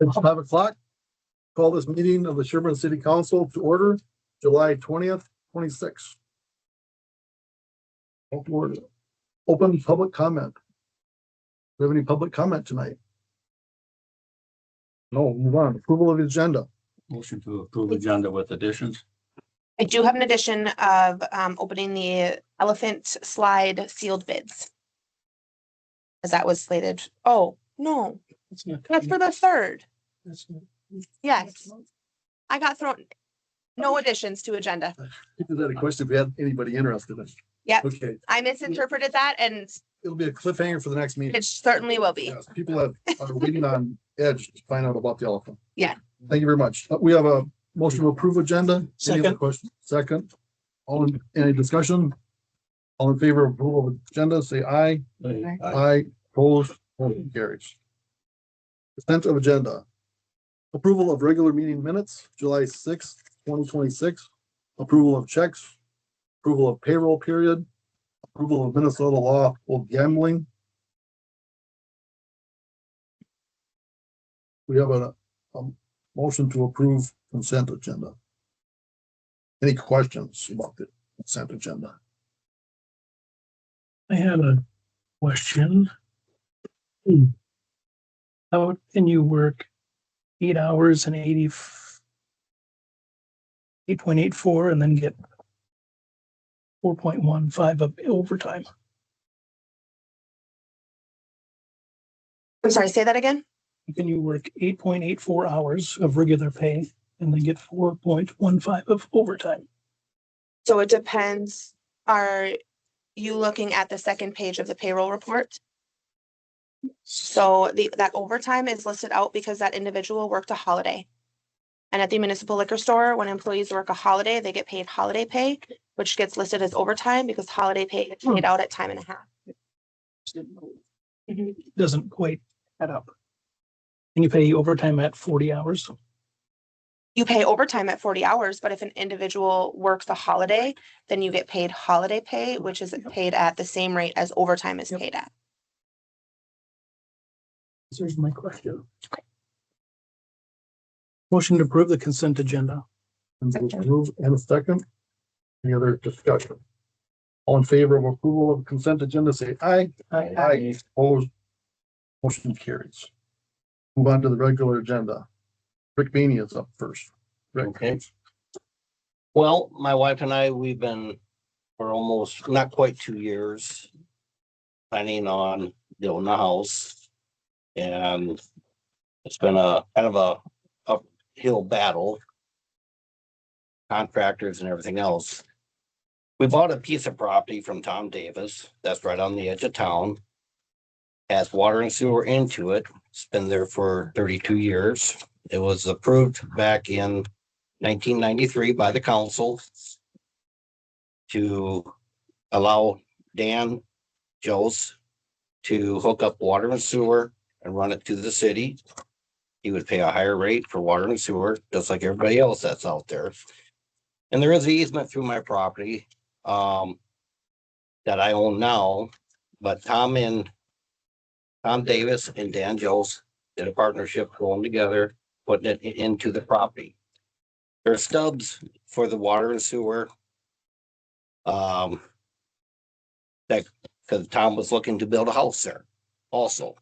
It's 5 o'clock. Call this meeting of the Sherburne City Council to order, July 20th, 26. Open public comment. Do we have any public comment tonight? No, move on. Approval of the agenda. Motion to approve agenda with additions. I do have an addition of opening the elephant slide sealed bids. As that was slated. Oh, no, that's for the 3rd. Yes. I got thrown. No additions to agenda. Is that a question? If we had anybody interested in? Yep. Okay, I misinterpreted that and it'll be a cliffhanger for the next meeting. it certainly will be. Yes, people are waiting on edge to find out about the elephant. Yeah. Thank you very much. We have a motion to approve agenda. Any other Second. question? Second. Any discussion? All in favor of approval of agenda, say aye. Aye. Opposed, motion carries. Consent of agenda. Approval of regular meeting minutes, July 6th, 2026. Approval of checks. Approval of payroll period. Approval of Minnesota law of gambling. We have a motion to approve consent agenda. Any questions about the consent agenda? I had a question. How can you work 8 hours and 8.84 and then get 4.15 of overtime? I'm sorry, say that again. Can you work 8.84 hours of regular pay and then get 4.15 of overtime? So it depends. Are you looking at the second page of the payroll report? So that overtime is listed out because that individual worked a holiday. And at the municipal liquor store, when employees work a holiday, they get paid holiday pay, which gets listed as overtime because holiday pay gets paid out at time and a half. Doesn't quite add up. Can you pay overtime at 40 hours? You pay overtime at 40 hours, but if an individual works a holiday, then you get paid holiday pay, which is paid at the same rate as overtime is paid at. Here's my question. Motion to approve the consent agenda. And approve and a second. Any other discussion? All in favor of approval of consent agenda, say aye. Aye. Opposed. Motion carries. Move on to the regular agenda. Rick Beanie is up first. Rick. Okay. Well, my wife and I, we've been for almost not quite 2 years planning on building a house. And it's been a kind of a uphill battle. Contractors and everything else. We bought a piece of property from Tom Davis that's right on the edge of town. Has water and sewer into it. It's been there for 32 years. It was approved back in 1993 by the council to allow Dan Joes to hook up water and sewer and run it to the city. He would pay a higher rate for water and sewer, just like everybody else that's out there. And there is an easement through my property that I own now, but Tom Davis and Dan Joes did a partnership going together, putting it into the property. There's stubs for the water and sewer. That because Tom was looking to build a house there also.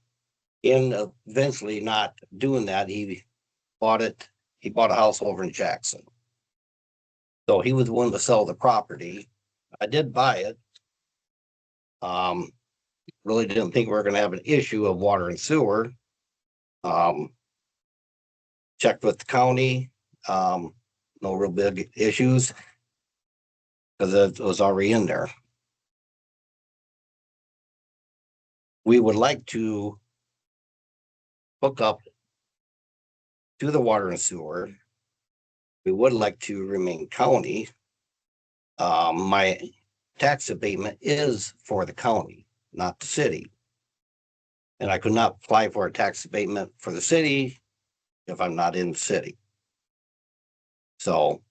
In eventually not doing that, he bought a house over in Jackson. So he was willing to sell the property. I did buy it. Really didn't think we were going to have an issue of water and sewer. Checked with the county, no real big issues because it was already in there. We would like to hook up to the water and sewer. We would like to remain county. My tax abatement is for the county, not the city. And I could not apply for a tax abatement for the city if I'm not in the city. So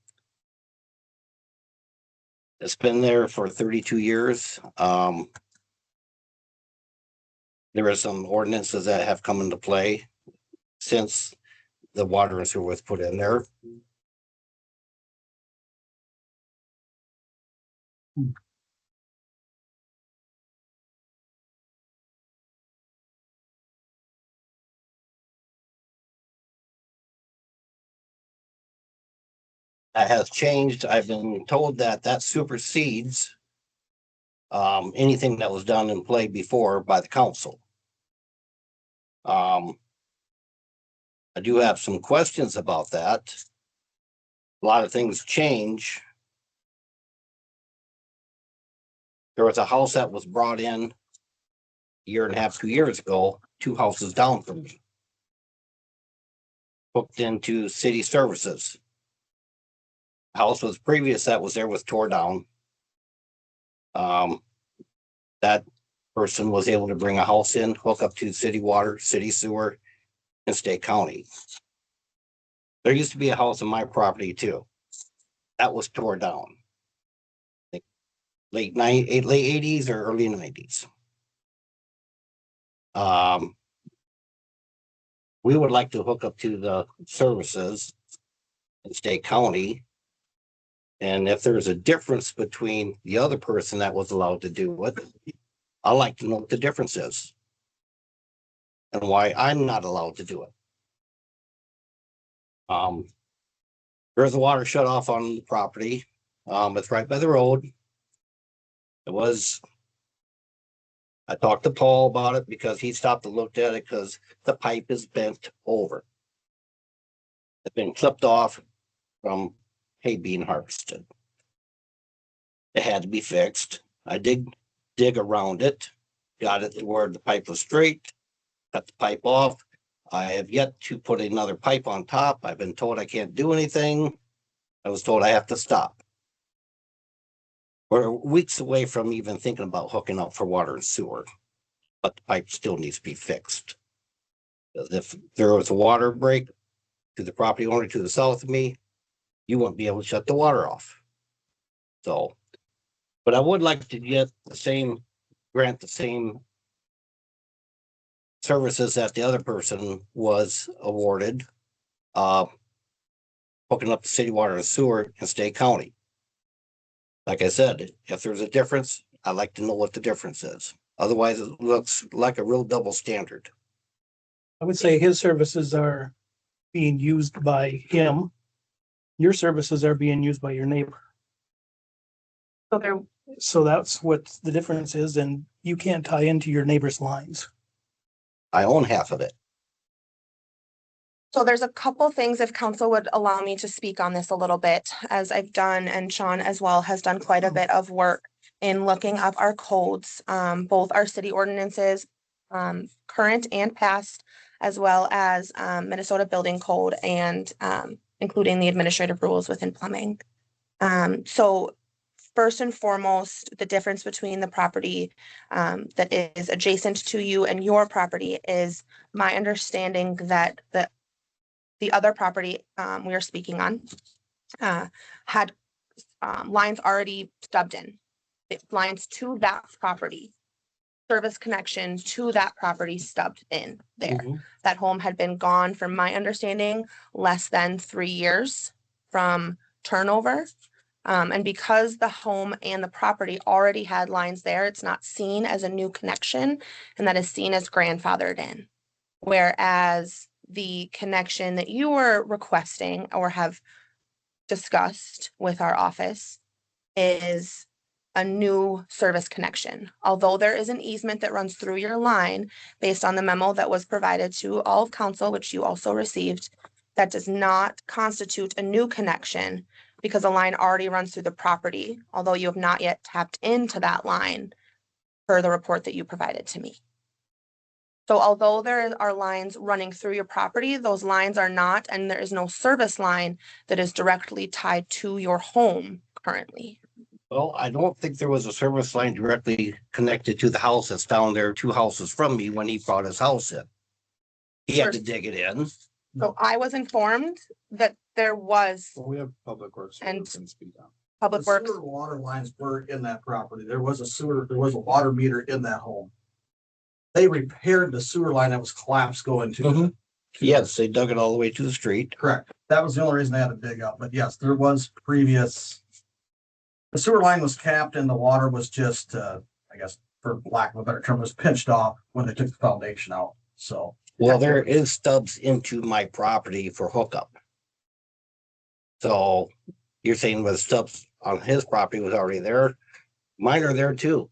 it's been there for 32 years. There are some ordinances that have come into play since the water and sewer was put in there. That has changed. I've been told that that supersedes anything that was done and played before by the council. I do have some questions about that. A lot of things change. There was a house that was brought in a year and a half, 2 years ago, 2 houses down from me. Hooked into city services. House was previous that was there was tore down. That person was able to bring a house in, hook up to city water, city sewer, and state county. There used to be a house on my property too. That was tore down. Late 80s or early 90s. We would like to hook up to the services in state county. And if there's a difference between the other person that was allowed to do it, I'd like to know what the difference is. And why I'm not allowed to do it. There's a water shut off on the property. It's right by the road. I talked to Paul about it because he stopped and looked at it because the pipe is bent over. It's been clipped off from hay being harvested. It had to be fixed. I dig around it, got it to where the pipe was straight, cut the pipe off. I have yet to put another pipe on top. I've been told I can't do anything. I was told I have to stop. We're weeks away from even thinking about hooking up for water and sewer, but the pipe still needs to be fixed. If there was a water break to the property owner to the south of me, you won't be able to shut the water off. So, but I would like to get grant the same services that the other person was awarded, hooking up the city water and sewer in state county. Like I said, if there's a difference, I'd like to know what the difference is. Otherwise, it looks like a real double standard. I would say his services are being used by him. Your services are being used by your neighbor. So that's what the difference is, and you can't tie into your neighbor's lines. I own half of it. So there's a couple things, if council would allow me to speak on this a little bit, as I've done, and Sean as well has done quite a bit of work in looking up our codes, both our city ordinances, current and past, as well as Minnesota Building Code and including the administrative rules within plumbing. So first and foremost, the difference between the property that is adjacent to you and your property is my understanding that the other property we are speaking on had lines already stubbed in. Lines to that property, service connection to that property stubbed in there. Mm-hmm. That home had been gone, from my understanding, less than 3 years from turnover. And because the home and the property already had lines there, it's not seen as a new connection, and that is seen as grandfathered in. Whereas the connection that you were requesting or have discussed with our office is a new service connection. Although there is an easement that runs through your line based on the memo that was provided to all of council, which you also received, that does not constitute a new connection because a line already runs through the property, although you have not yet tapped into that line per the report that you provided to me. So although there are lines running through your property, those lines are not, and there is no service line that is directly tied to your home currently. Well, I don't think there was a service line directly connected to the house that's down there 2 houses from me when he brought his house in. He had to dig it in. So I was informed that there was Well, we have public works. And- Can speak on. public The works. sewer water lines were in that property. There was a water meter in that home. They repaired the sewer line that was collapsed going to. Mhm. Yes, they dug it all the way to the street. Correct. That was the only reason they had to dig up, but yes, there was previous. The sewer line was capped and the water was just, I guess, for lack of a better term, was pinched off when they took the foundation out, so. Well, there is stubs into my property for hookup. So you're saying the stubs on his property was already there? Mine are there too.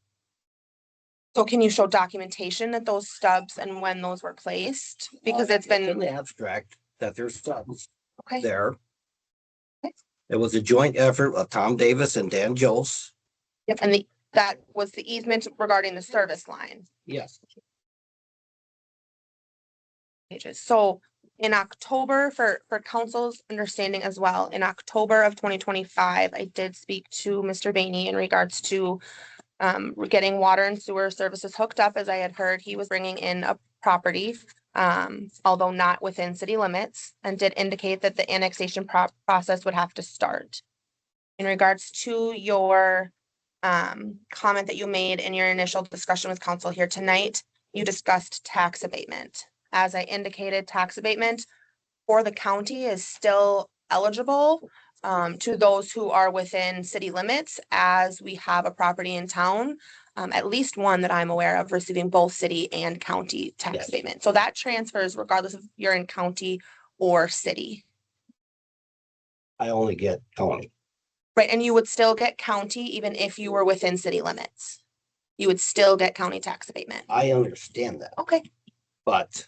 So can you show documentation that those stubs and when those were placed? Because it's in been, the abstract that there's stubs okay, there. Okay. It was a joint effort of Tom Davis and Dan Jose. yep, and that was the easement regarding the service line. Yes. Pages. So in October, for council's understanding as well, in October of 2025, I did speak to Mr. Bainey in regards to getting water and sewer services hooked up. As I had heard, he was bringing in a property, although not within city limits, and did indicate that the annexation process would have to start. In regards to your comment that you made in your initial discussion with council here tonight, you discussed tax abatement. As I indicated, tax abatement for the county is still eligible to those who are within city limits, as we have a property in town, at least one that I'm aware of, receiving both city and county tax Yes. abatement. So that transfers regardless of you're in county or city. I only get county. Right, and you would still get county even if you were within city limits. You would still get county tax abatement. I understand that, Okay, but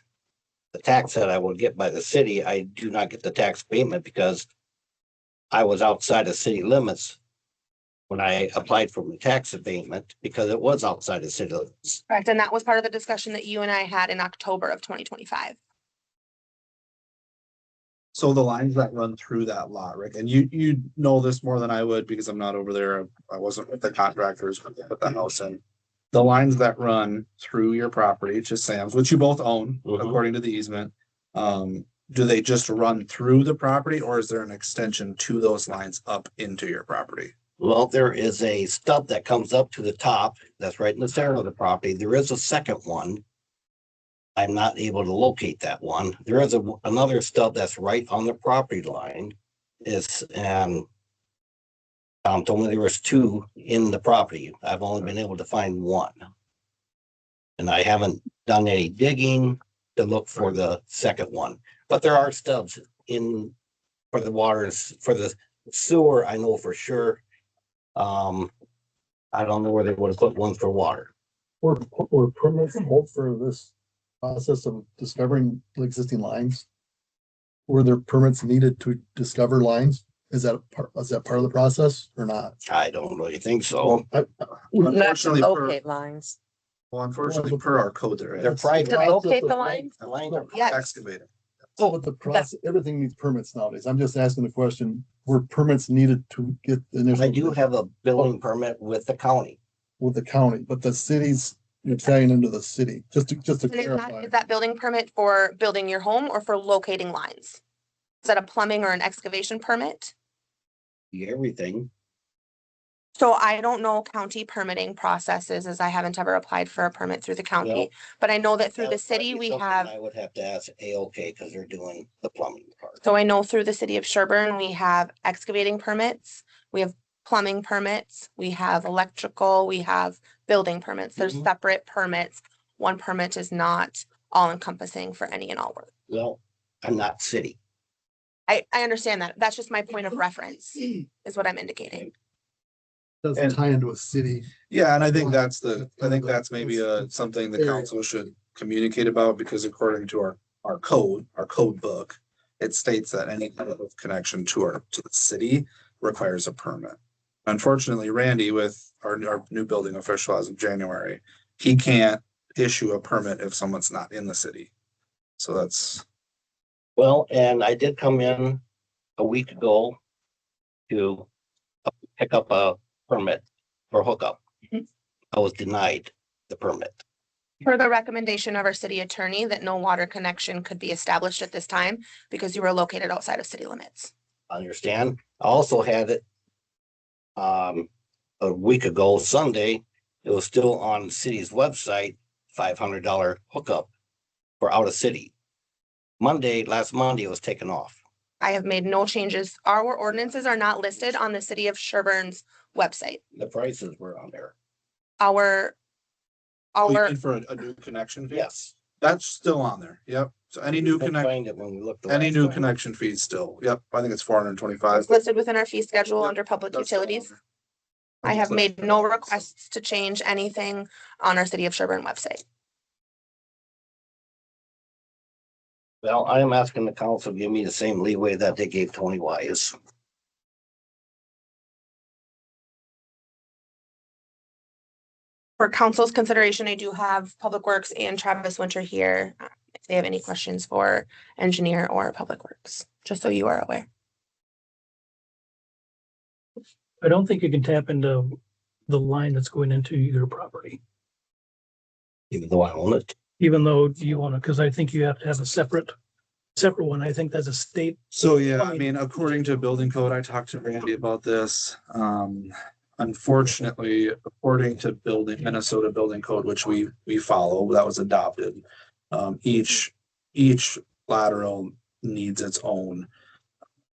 the tax that I will get by the city, I do not get the tax payment because I was outside of city limits when I applied for my tax abatement because it was outside of city limits. correct. And that was part of the discussion that you and I had in October of 2025. So the lines that run through that lot, Rick, and you know this more than I would because I'm not over there. I wasn't with the contractors when they put the house in. The lines that run through your property to Sam's, which you both own Mhm. according to the easement. Do they just run through the property or is there an extension to those lines up into your property? Well, there is a stub that comes up to the top. That's right in the center of the property. There is a second one. I'm not able to locate that one. There is another stub that's right on the property line. Tom told me there was two in the property. I've only been able to find one. And I haven't done any digging to look for the second one, but there are stubs in for the waters, for the sewer, I know for sure. I don't know where they would have put one for water. Were permits hold for this process of discovering the existing lines? Were there permits needed to discover lines? Is that part of the process or not? I don't really think so. Unfortunately, Locate lines. per our code, there They're is. private. To locate the lines? The lines are Yes. Excavator. Oh, but the process, everything needs permits nowadays. I'm just asking the question, were permits needed to get the initial? I do have a building permit with the county. With the county, but the cities, you're tying into the city, just to And is clarify. that building permit for building your home or for locating lines? Is that a plumbing or an excavation permit? Everything. So I don't know county permitting processes, as I haven't ever applied for a permit through the Well, county. But I know that through That the would city, be we something have, I would have to ask AOK because they're doing the plumbing part. so I know through the city of Sherburne, we have excavating permits, we have plumbing permits, we have electrical, we have building permits. There's Mhm. separate permits. One permit is not all encompassing for any and all work. Well, I'm not city. I understand that. That's just my point of reference, is what I'm indicating. Doesn't And- tie into a city. Yeah, and I think that's maybe something the council should communicate about because according to our code book, it states that any kind of connection to the city requires a permit. Unfortunately, Randy, with our new building official as of January, he can't issue a permit if someone's not in the city. So that's, Well, and I did come in a week ago to pick up a permit for hookup. Mhm. I was denied the permit. Per the recommendation of our city attorney that no water connection could be established at this time because you were located outside of city limits. Understand? I also had it a week ago, Sunday, it was still on the city's website, $500 hookup for out of city. last Monday it was taken off. I have made no changes. Our ordinances are not listed on the city of Sherburne's website. The prices were on there. Our, We our, paid for a new connection fee. Yes. That's still on there. Yep. So any new Couldn't connect, find it when we looked. the any last new time. connection fees still. Yep. I think it's 425. it's listed within our fee schedule Yep, under public That's still on utilities. there. I have made no requests to change anything on our city of Sherburne website. Well, I am asking the council to give me the same leeway that they gave Tony Wise. For council's consideration, I do have Public Works and Travis Winter here. If they have any questions for engineer or Public Works, just so you are aware. I don't think you can tap into the line that's going into your property, Even though I own it. even though you want to, because I think you have to have a separate one. I think that's a state. So, yeah, I mean, according to building code, I talked to Randy about this. Unfortunately, according to Minnesota building code, which we follow, that was adopted. Each lateral needs its own.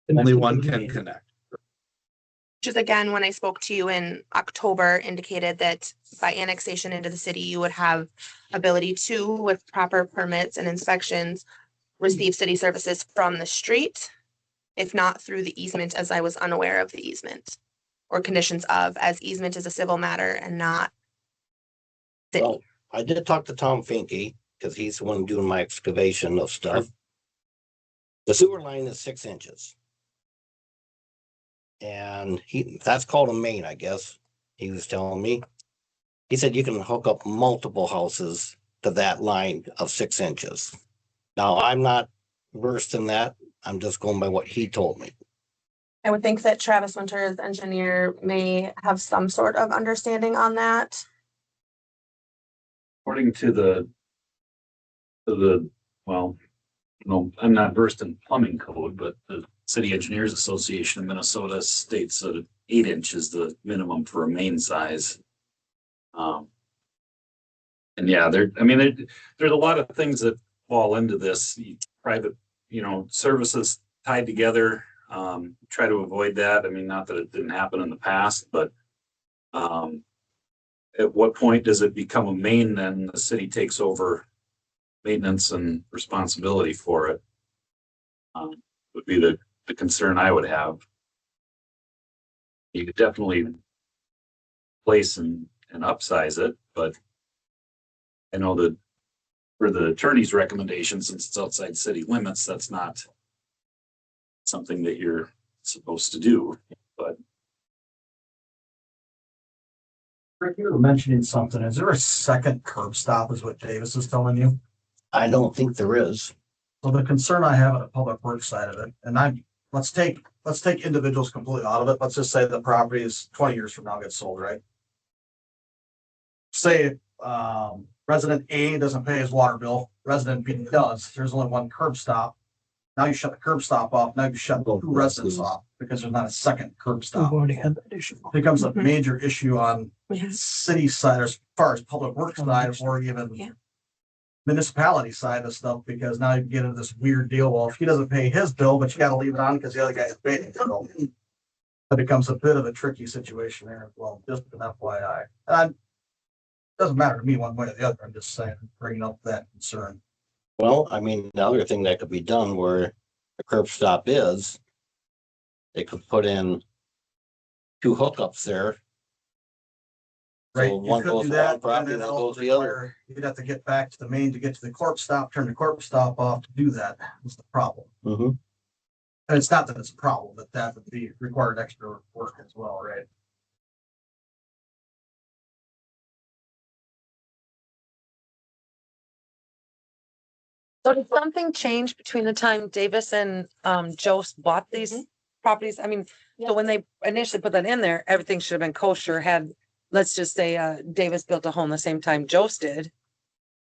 Only one can connect. Which is again, when I spoke to you in October, indicated that by annexation into the city, you would have ability to, with proper permits and inspections, receive city services from the street, if not through the easement, as I was unaware of the easement or conditions of, as easement is a civil matter and not city. Well, I did talk to Tom Finke, because he's the one doing my excavation of stuff. The sewer line is 6 inches. And that's called a main, I guess. He was telling me. He said you can hook up multiple houses to that line of 6 inches. Now, I'm not versed in that. I'm just going by what he told me. I would think that Travis Winter's engineer may have some sort of understanding on that. According to the, well, no, I'm not versed in plumbing code, but the City Engineers Association of Minnesota states that 8 inches is the minimum for a main size. And yeah, there's a lot of things that fall into this private, services tied together. Try to avoid that. I mean, not that it didn't happen in the past, but at what point does it become a main? Then the city takes over maintenance and responsibility for it. Would be the concern I would have. You could definitely place and upsize it, but I know that for the attorney's recommendation, since it's outside city limits, that's not something that you're supposed to do, but. Rick, you were mentioning something. Is there a second curb stop is what Davis is telling you? I don't think there is. So the concern I have on the public works side of it, and let's take individuals completely out of it. Let's just say the property is 20 years from now gets sold, right? Say, resident A doesn't pay his water bill, resident B does. There's only one curb stop. Now you shut the curb stop off. Now you shut the two residents off because there's not a second curb We've stop. already had that issue. It becomes a major issue on We have- city side as far as public works side or even Yeah. municipality side of stuff, because now you get into this weird deal. Well, if he doesn't pay his bill, but you gotta leave it on because the other guy is paying his bill. It becomes a bit of a tricky situation there as well, just an FYI. And doesn't matter to me one way or the other. I'm just saying, bringing up that concern. Well, I mean, the other thing that could be done where the curb stop is, they could put in 2 hookups there. Right, So you one could goes do to that, one property, and then one it'll goes to the other. require- You'd have to get back to the main to get to the corp stop, turn the corp stop off to do that. That's the problem. Mhm. And it's not that it's a problem, but that would be required extra work as well, right? So did something change between the time Davis and Joe bought these properties? I mean, so when they initially put that in there, everything should have been kosher had, let's just say, Davis built a home the same time Joe's did,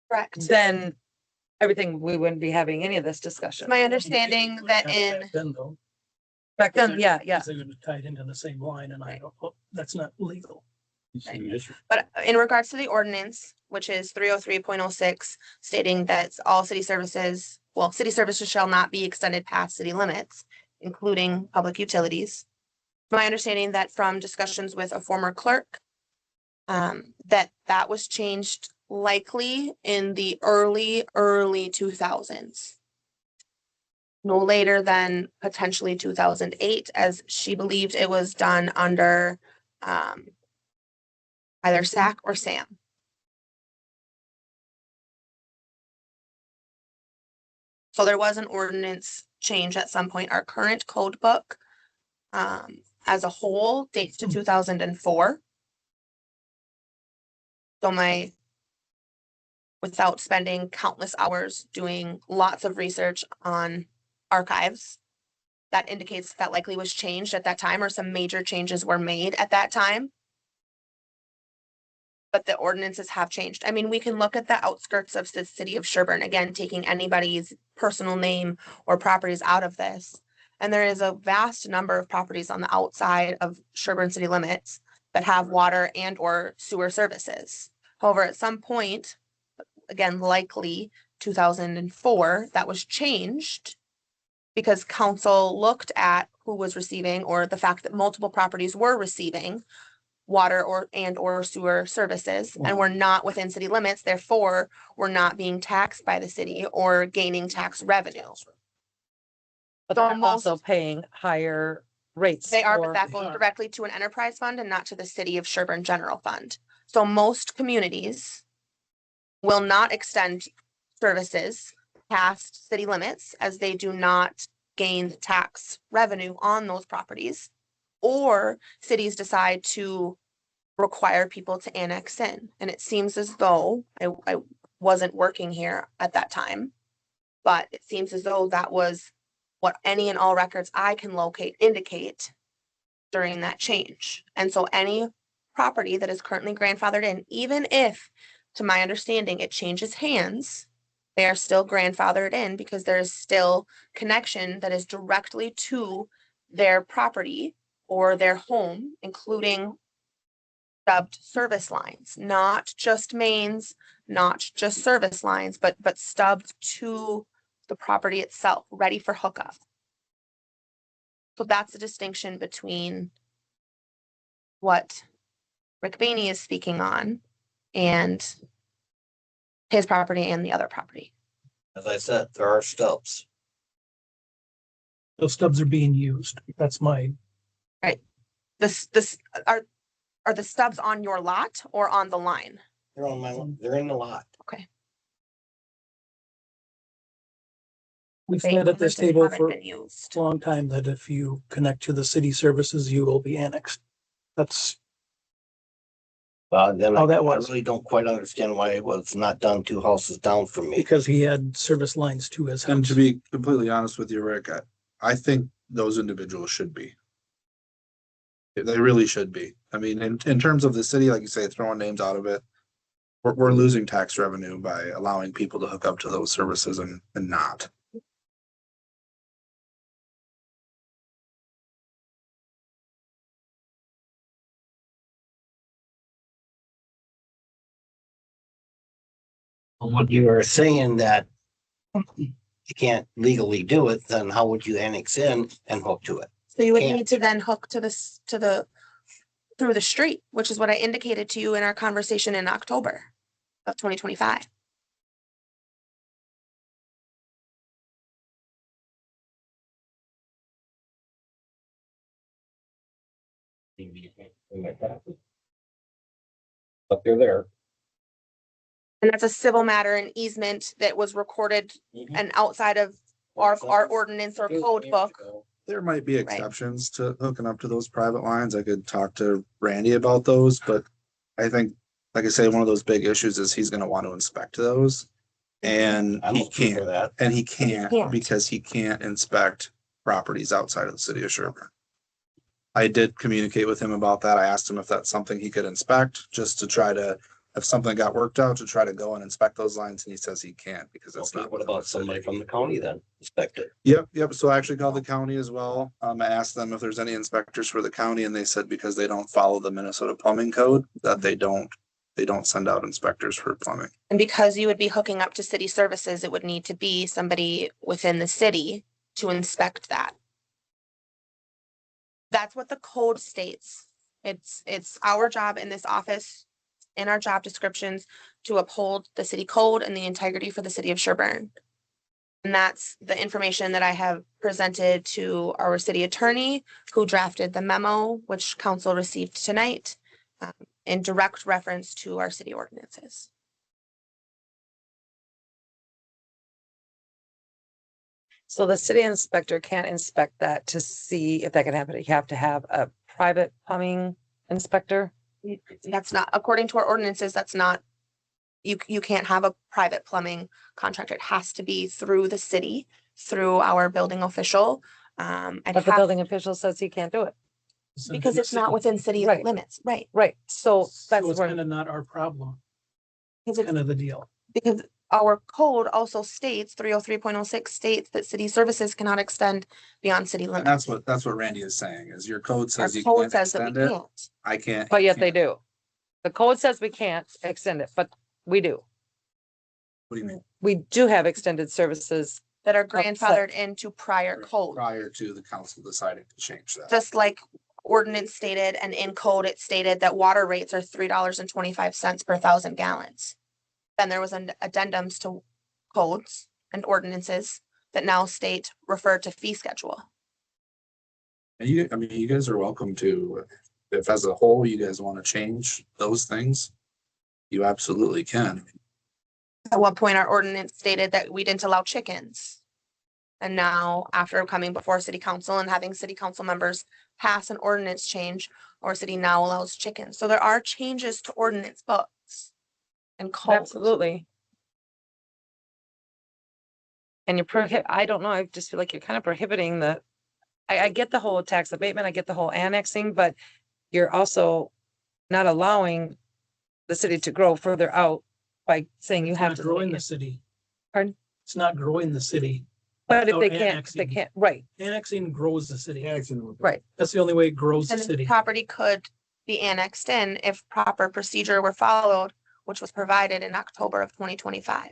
Correct. then everything, we wouldn't be having any of this discussion. My understanding that in, Back then, though, Back then, yeah. because they would have tied into the same line, and I don't, that's not legal. but in regards to the ordinance, which is 303.06, stating that all city services well, city services shall not be extended past city limits, including public utilities. My understanding that from discussions with a former clerk, that was changed likely in the early 2000s. No later than potentially 2008, as she believed it was done under either SAC or SAM. So there was an ordinance change at some point. Our current code book as a whole dates to 2004. So without spending countless hours doing lots of research on archives, that indicates that likely was changed at that time, or some major changes were made at that time. But the ordinances have changed. I mean, we can look at the outskirts of the city of Sherburne, again, taking anybody's personal name or properties out of this. And there is a vast number of properties on the outside of Sherburne city limits that have water and or sewer services. However, at some point, again, likely 2004, that was changed because council looked at who was receiving, or the fact that multiple properties were receiving water or sewer services and were not within city limits, therefore were not being taxed by the city or gaining tax revenue. But So they're also paying higher rates. They are, but for- that goes directly to an enterprise fund and not to the city of Sherburne general fund. So most communities will not extend services past city limits, as they do not gain tax revenue on those properties. Or cities decide to require people to annex in. And it seems as though, I wasn't working here at that time, but it seems as though that was what any and all records I can locate indicate during that change. And so any property that is currently grandfathered in, even if, to my understanding, it changes hands, they are still grandfathered in because there is still connection that is directly to their property or their home, including stubbed service lines, not just mains, not just service lines, but stubbed to the property itself, ready for hookup. So that's the distinction between what Rick Bainey is speaking on and his property and the other property. As I said, there are stubs. Those stubs are being used. That's my, This are the stubs on your lot or on the line? They're in the lot. Okay. we've They said at this haven't table for been used. a long time that if you connect to the city services, you will be annexed. That's Then How I that was. really don't quite understand why it was not done 2 houses down from me. because he had service lines to his And house. to be completely honest with you, Rick, I think those individuals should be. They really should be. I mean, in terms of the city, like you say, throwing names out of it, we're losing tax revenue by allowing people to hook up to those services and not. What you are saying that you can't legally do it, then how would you annex in and hook to it? So you would Can't. need to then hook to through the street, which is what I indicated to you in our conversation in October of 2025. But they're there. And that's a civil matter, an easement that was recorded and outside of our ordinance or code book. There might be exceptions to hooking up to those private lines. I could talk to Randy about those, but I think, like I say, one of those big issues is he's gonna want to inspect those. And I'm he okay for can't, that. and he can't can't. because he can't inspect properties outside of the city of Sherburne. I did communicate with him about that. I asked him if that's something he could inspect, just to try to, if something got worked out, to try to go and inspect those lines, and he says he can't because it's Okay, not. what about somebody from the county then? Inspect it. Yep. So I actually called the county as well. I asked them if there's any inspectors for the county, and they said because they don't follow the Minnesota plumbing code, that they don't They don't send out inspectors for plumbing. And because you would be hooking up to city services, it would need to be somebody within the city to inspect that. That's what the code states. It's our job in this office, in our job descriptions, to uphold the city code and the integrity for the city of Sherburne. And that's the information that I have presented to our city attorney, who drafted the memo, which council received tonight, in direct reference to our city ordinances. So the city inspector can't inspect that to see if that can happen. You have to have a private plumbing inspector. That's not, according to our ordinances, that's not, you can't have a private plumbing contractor. It has to be through the city, through our building official. I'd But the have- building official says he can't do it. Because it's not within city Right. limits, right? Right, so that's So it's where, kind of not our problem, Because it's kind of the deal. because our code also states, 303.06 states that city services cannot extend beyond city And limits. that's what Randy is saying, is your code Our says you code can't says that we extend it. can't. I can't. but yet they do. The code says we can't extend it, but we do. What do you mean? We do have extended services. That are Upset. grandfathered into prior code, Prior to the council deciding to change that. just like ordinance stated and in code it stated that water rates are $3.25 per 1,000 gallons. Then there was an addendums to codes and ordinances that now state refer to fee schedule. And you guys are welcome to, if as a whole, you guys want to change those things, you absolutely can. At one point, our ordinance stated that we didn't allow chickens. And now, after coming before city council and having city council members pass an ordinance change, our city now allows chickens. So there are changes to ordinance books and codes. Absolutely. And you're I don't know, I just feel like you're kind of prohibiting I get the whole tax abatement, I get the whole annexing, but you're also not allowing the city to grow further out by saying you It's have not to. growing the city. Pardon? It's not growing the city. But if without they can't, they annexing. can't, right, Annexing grows the city. right. That's the only way it grows the And the city. property could be annexed in if proper procedure were followed, which was provided in October of 2025.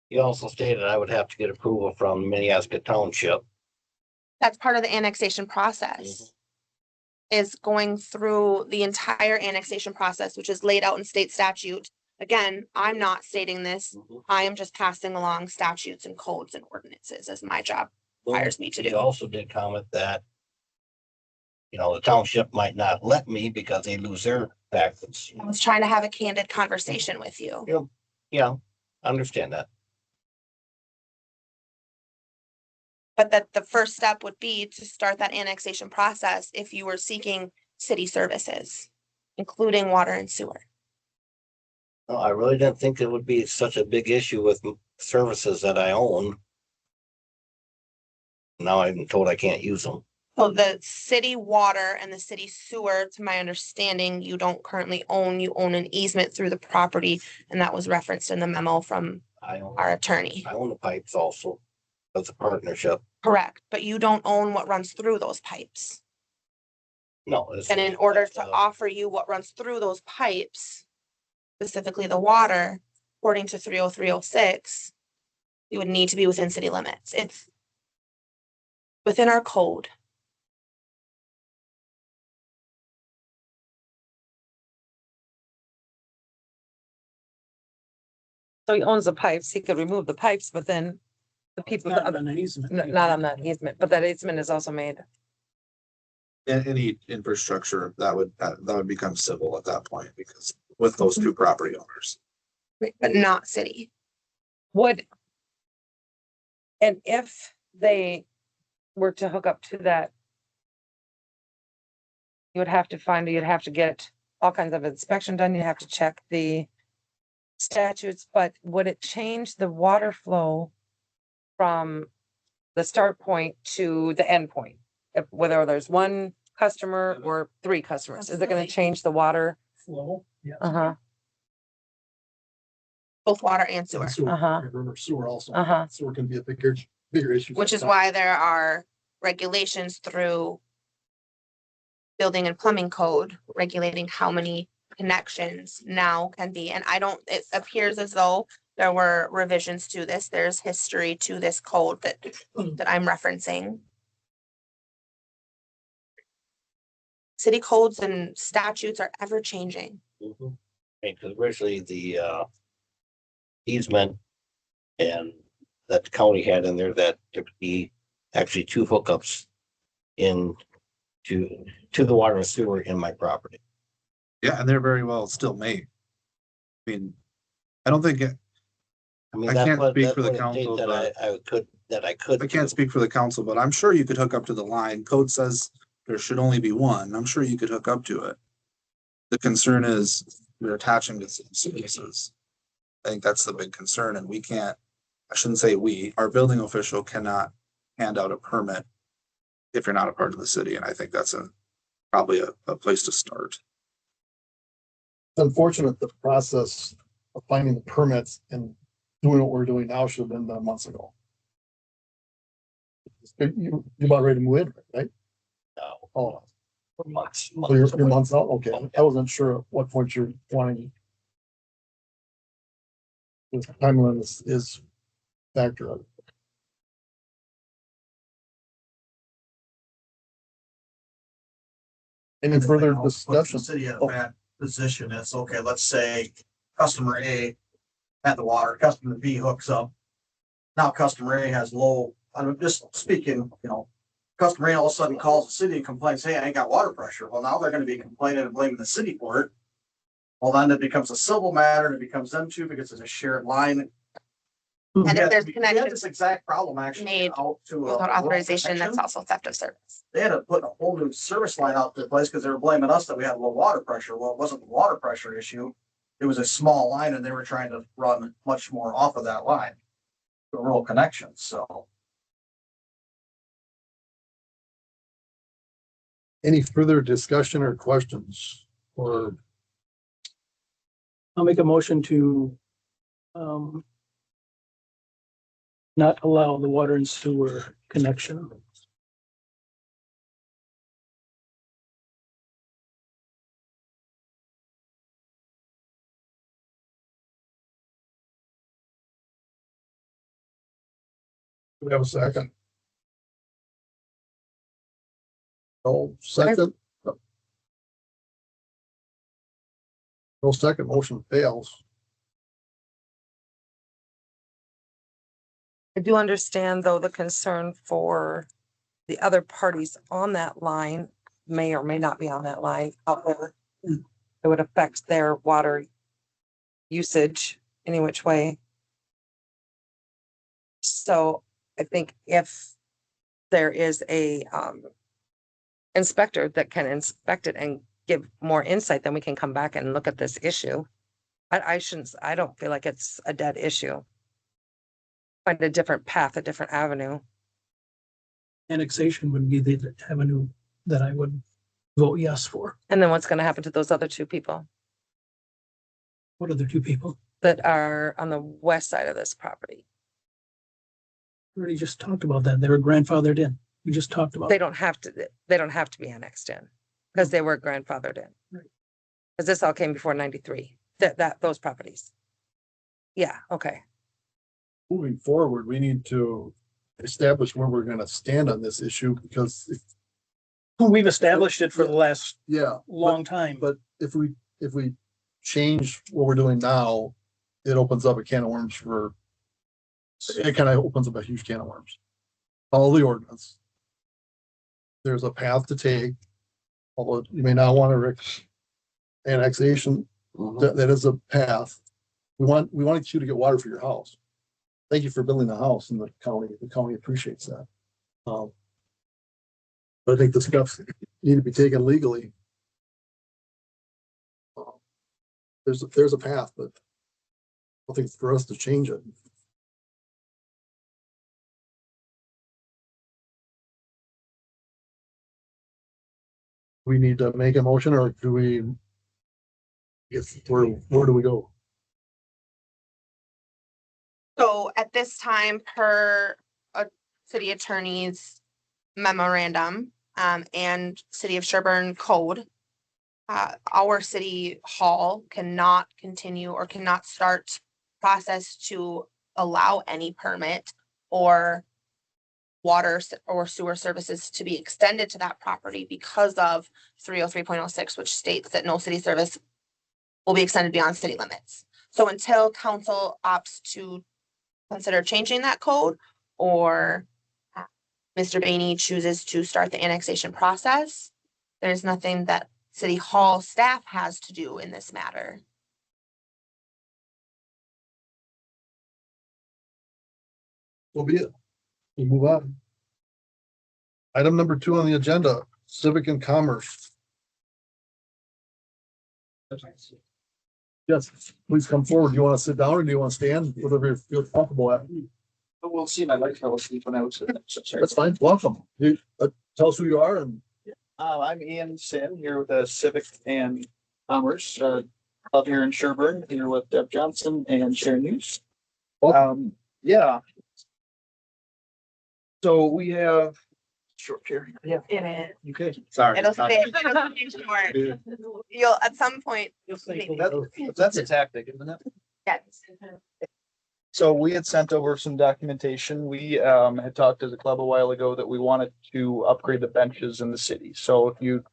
You also stated I would have to get approval from Minnehaska Township. That's part of the annexation process. Is going through the entire annexation process, which is laid out in state statute. Again, I'm not stating this. I am just passing along statutes and codes and ordinances as my job requires me to You do. also did comment that, the township might not let me because they lose their taxes. I was trying to have a candid conversation with you. Yeah, I understand that. But that the first step would be to start that annexation process if you were seeking city services, including water and sewer. No, I really didn't think it would be such a big issue with services that I own. Now I'm told I can't use them. So the city water and the city sewer, to my understanding, you don't currently own, you own an easement through the property. And that was referenced in the memo from I own, our attorney. I own the pipes also. As a partnership. Correct, but you don't own what runs through those pipes. No. And in order to offer you what runs through those pipes, specifically the water, according to 30306, you would need to be within city limits. It's within our code. So he owns the pipes, he could remove the pipes, but then the people, Not on an easement. not on that easement, but that easement is also made. And any infrastructure that would become civil at that point, because with those two property owners. But not city. Would. And if they were to hook up to that. You'd have to get all kinds of inspection done, you have to check the statutes, but would it change the water flow from the start point to the end point? Whether there's one customer or 3 customers, is it gonna change the water? Flow, yeah. Uh-huh, Both water and sewer, Uh-huh. River sewer also. uh-huh. Sewer can be a bigger issue. which is why there are regulations through building and plumbing code regulating how many connections now can be. And it appears as though there were revisions to this. There's history to this code that I'm referencing. City codes and statutes are ever changing. Because originally the easement and that the county had in there that there could be actually 2 hookups in to the water and sewer in my property. Yeah, and they're very well still made. I mean, I don't think, I mean, I that's can't what- speak that's for the what it council, did but- I could. I can't speak for the council, but I'm sure you could hook up to the line. Code says there should only be one. I'm sure you could hook up to it. The concern is you're attaching to city services. I think that's the big concern, and we can't, I shouldn't say we, our building official cannot hand out a permit if you're not a part of the city, and I think that's probably a place to start. It's unfortunate the process of finding the permits and doing what we're doing now should have been done months ago. You about ready to move in, right? No, Oh, months. so you're months out? Okay, I wasn't sure at what point you're wanting. The timeline is factor of it. Any further Puts the discussion? city in a bad position. It's okay, let's say customer A had the water, customer B hooks up. Now customer A has low, I'm just speaking, customer A all of a sudden calls the city and complains, hey, I ain't got water pressure. Well, now they're gonna be complaining and blaming the city for it. Well, then it becomes a civil matter and it becomes them two because it's a shared line. And Yeah, if there's we had connections this exact problem actually made out to. a without rural authorization, that's connection. also theft of service. They had to put a whole new service line out to the place because they were blaming us that we had low water pressure. Well, it wasn't the water pressure issue. It was a small line and they were trying to run much more off of that line. The rural connection, so. Any further discussion or questions? Or I'll make a motion to not allow the water and sewer connection. do we have a second? No, second. No second, motion fails. I do understand though the concern for the other parties on that line may or may not be on that line out there. It would affect their water usage any which way. So I think if there is a inspector that can inspect it and give more insight, then we can come back and look at this issue. I don't feel like it's a dead issue. Find a different path, a different avenue. Annexation would be the avenue that I would vote yes for. And then what's gonna happen to those other 2 people What other 2 people? that are on the west side of this property? We already just talked about that. They were grandfathered in. We just talked about. They don't have to be annexed in because they were grandfathered in. Right. Cause this all came before 93, those properties. Yeah, okay. Moving forward, we need to establish where we're gonna stand on this issue because We've established it for the last yeah, long time. but if we change what we're doing now, it opens up a can of worms for. It kind of opens up a huge can of worms. Follow the ordinance. There's a path to take, although you may not want to annexation, that is a path. We wanted you to get water for your house. Thank you for building the house in the county appreciates that. But I think the steps need to be taken legally. There's a path, but I think it's for us to change it. We need to make a motion or do we? Where do we go? So at this time, per a city attorney's memorandum, and City of Sherburne code, our city hall cannot continue or cannot start process to allow any permit or or sewer services to be extended to that property because of 303.06, which states that no city service will be extended beyond city limits. So until council opts to consider changing that code, or Mr. Bainey chooses to start the annexation process, there's nothing that City Hall staff has to do in this matter. So be it. We'll move on. Item number 2 on the agenda, civic and commerce. Yes, please come forward. Do you want to sit down or do you want to stand? Whatever you feel comfortable at. We'll see. My leg fell asleep when I was. That's fine. Welcome. You, tell us who you are and I'm Ian Sin here with the Civic and Commerce, up here in Sherburne, here with Deb Johnson and Sharon News. Yeah. So we have short chair. Yeah. Okay. Sorry. It'll stay short. You'll, at some point, maybe. That's a tactic, isn't it? Yes. So we had sent over some documentation. We had talked as a club a while ago that we wanted to upgrade the benches in the city. So if you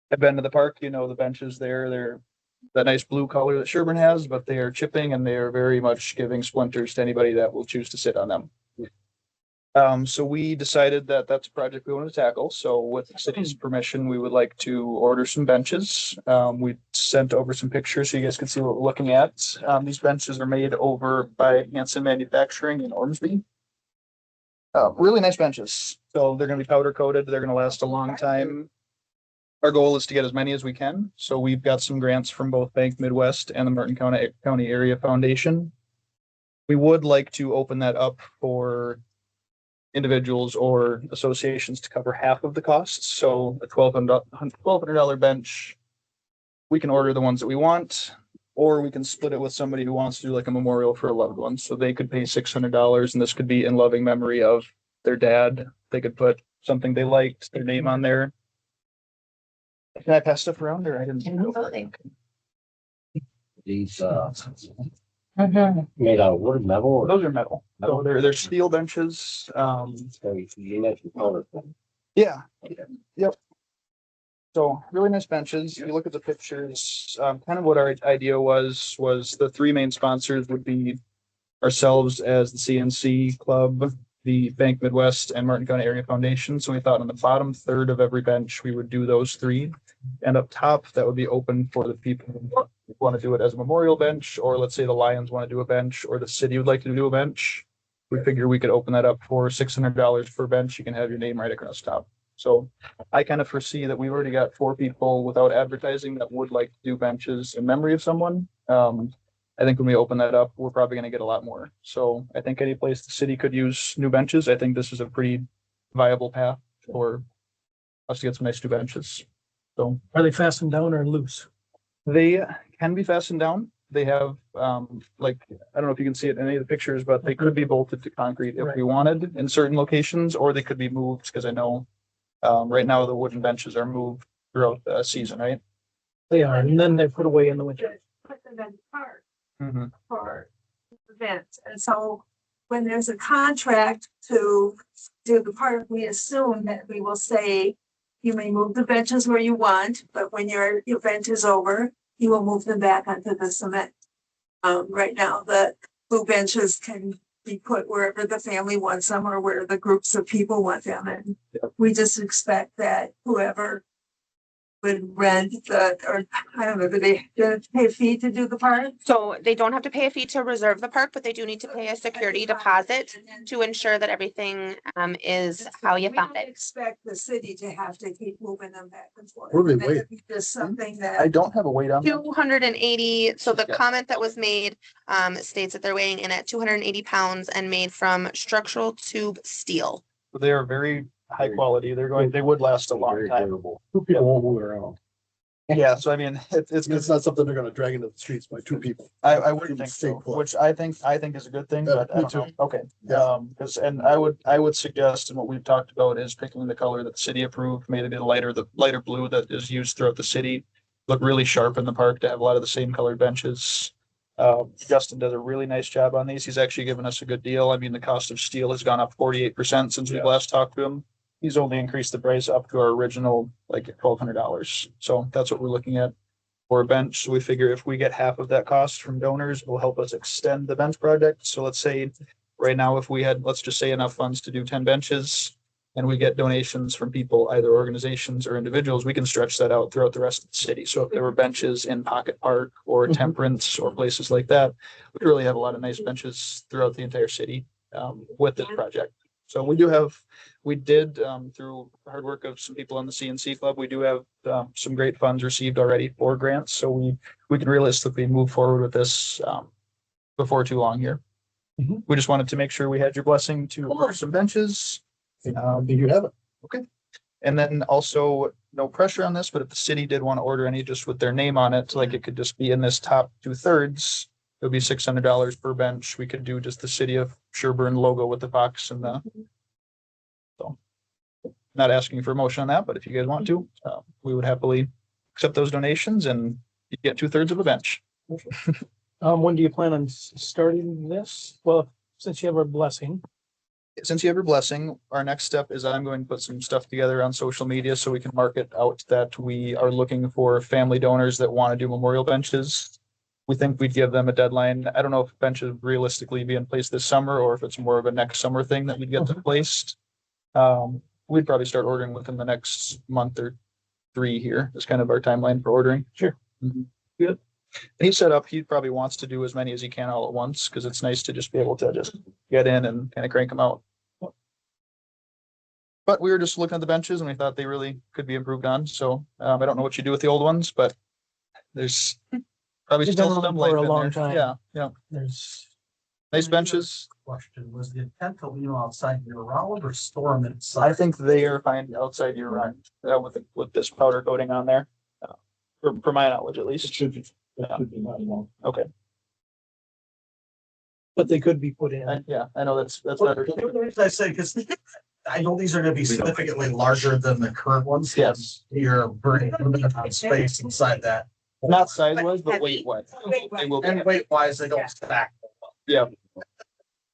have been to the park, you know the benches there, they're that nice blue color that Sherburne has, but they are chipping and they are very much giving splinters to anybody that will choose to sit on them. So we decided that that's a project we want to tackle. So with the city's permission, we would like to order some benches. We sent over some pictures so you guys can see what we're looking at. These benches are made over by Hanson Manufacturing in Ormsby. Really nice benches. So they're going to be powder coated. They're going to last a long time. Our goal is to get as many as we can. So we've got some grants from both Bank Midwest and the Merton County Area Foundation. We would like to open that up for individuals or associations to cover half of the costs. So a $1,200 bench, we can order the ones that we want, or we can split it with somebody who wants to do like a memorial for a loved one. So they could pay $600 and this could be in loving memory of their dad. They could put something they liked, their name on there. Can I pass stuff around or I didn't? These, made out of wood, metal, or Those are metal. So they're steel benches. very, you mentioned colorful. Yeah, yep. So really nice benches. If you look at the pictures, kind of what our idea was the three main sponsors would be ourselves as the CNC Club, the Bank Midwest, and Martin County Area Foundation. So we thought on the bottom third of every bench, we would do those three. And up top, that would be open for the people who want to do it as a memorial bench, or let's say the Lions want to do a bench, or the city would like to do a bench. We figure we could open that up for $600 per bench. You can have your name right across top. So I kind of foresee that we've already got 4 people without advertising that would like to do benches in memory of someone. I think when we open that up, we're probably going to get a lot more. So I think any place the city could use new benches, I think this is a pretty viable path for us to get some nice new benches. So Are they fastened down or loose? they can be fastened down. They have, like, I don't know if you can see it in any of the pictures, but they could be bolted to concrete if we wanted in certain locations, or they could be moved, because I know right now the wooden benches are moved throughout the season, right? They are, and then they're put away in the winter. Put them in park Mm-hmm. for events. And so when there's a contract to do the park, we assume that we will say, you may move the benches where you want, but when your event is over, you will move them back onto the cement. Right now, the blue benches can be put wherever the family wants them or where the groups of people want them. And we just expect that whoever would rent or I don't know, do they pay a fee to do the park? So they don't have to pay a fee to reserve the park, but they do need to pay a security deposit to ensure that everything is how you We found don't it. expect the city to have to keep moving them back and forth. Where do they And weigh? it'd be just something I that, don't have a weight on them. 280, so the Yeah. comment that was made states that they're weighing in at 280 pounds and made from structural tube steel. They are very high quality. They would last a long time. 2 people won't move around. Yeah, so I mean, it's, It's not something they're gonna drag into the streets by two people. I wouldn't think Stay so, put. which I think is a good thing, Yeah, but I me don't know. too. Okay. Yeah. Because, and I would suggest, and what we've talked about is picking the color that the city approved, maybe the lighter blue that is used throughout the city. Look really sharp in the park to have a lot of the same colored benches. Justin does a really nice job on these. He's actually given us a good deal. I mean, the cost of steel has gone up 48% since we last talked to him. He's only increased the price up to our original, like $1,200. So that's what we're looking at for a bench. So we figure if we get half of that cost from donors, it will help us extend the bench project. So let's say right now, if we had, let's just say enough funds to do 10 benches and we get donations from people, either organizations or individuals, we can stretch that out throughout the rest of the city. So if there were benches in Pocket Park or Mhm. Temperance or places like that, we really have a lot of nice benches throughout the entire city with this project. So we did through hard work of some people on the CNC Club, we do have some great funds received already for grants. So we can realistically move forward with this before too long here. Mhm. We just wanted to make sure we had your blessing to order some benches. Did you have it? And then also, no pressure on this, but if the city did want to order any just with their name on it, like it could just be in this top 2/3, it would be $600 per bench. We could do just the city of Sherburne logo with the box and the. So, not asking for a motion on that, but if you guys want to, we would happily accept those donations and you get 2/3 of a bench. When do you plan on starting this? Well, since you have our blessing. Since you have your blessing, our next step is I'm going to put some stuff together on social media so we can market out that we are looking for family donors that want to do memorial benches. We think we'd give them a deadline. I don't know if benches realistically be in place this summer or if it's more of a next summer thing that we'd get them placed. We'd probably start ordering within the next month or 3 here. Is kind of our timeline for ordering. Sure. Good. And he set up, he probably wants to do as many as he can all at once because it's nice to just be able to just get in and kind of crank them out. But we were just looking at the benches and we thought they really could be improved on. So I don't know what you do with the old ones, but there's probably They've still been some around for life a in long there. time. Yeah, yeah. There's, Nice benches. Question, was the intent to leave them outside year round or store them inside? I think they are fine outside year round with this powder coating on there. For my knowledge, at least. Should be. Okay. but they could be put in. Yeah, I know that's Well, better. the reason I say, because I know these are gonna be significantly larger than the current ones. Yes. You're burning limited on space inside that. Not size wise, but weight wise. They will be. And weight wise, they don't stack. Yeah.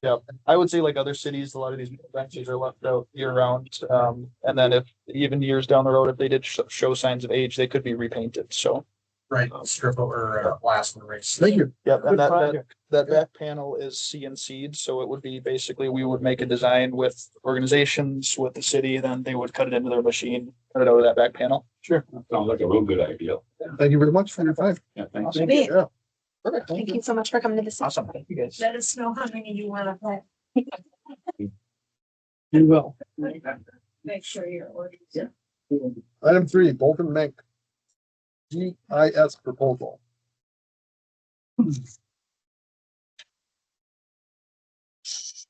Yeah, I would say like other cities, a lot of these benches are left out year round. And then if even years down the road, if they did show signs of age, they could be repainted. So. Right, strip or blast and erase. Thank you. Yep, Good and that project. back panel is CNC'd, so it would be basically, we would make a design with organizations, with the city, then they would cut it into their machine, cut it out of that back panel. Sounds like a real good idea. Thank you very much for your time. Yeah, thanks. Great. Yeah. Perfect. Thank you so much for coming to the city. Awesome, thank you guys. Let us know how many you wanna have. You will. Make sure your orders. Yeah. Item 3, Bolton Mink. GIS proposal.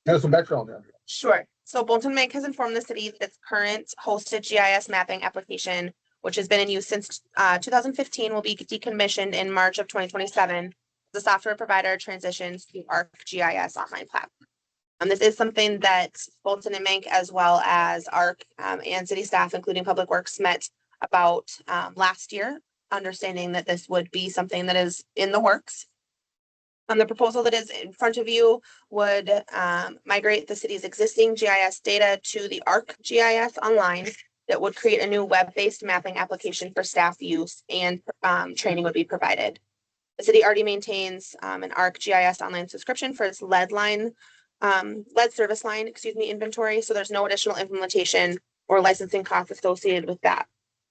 Have some background there. Sure. So Bolton Mink has informed the city that its current hosted GIS mapping application, which has been in use since 2015, will be decommissioned in March of 2027. The software provider transitions to ArcGIS online platform. This is something that Bolton and Mink, as well as ARC and city staff, including Public Works, met about last year, understanding that this would be something that is in the works. The proposal that is in front of you would migrate the city's existing GIS data to the ArcGIS online that would create a new web-based mapping application for staff use, and training would be provided. The city already maintains an ArcGIS online subscription for its lead service line, inventory. So there's no additional implementation or licensing costs associated with that.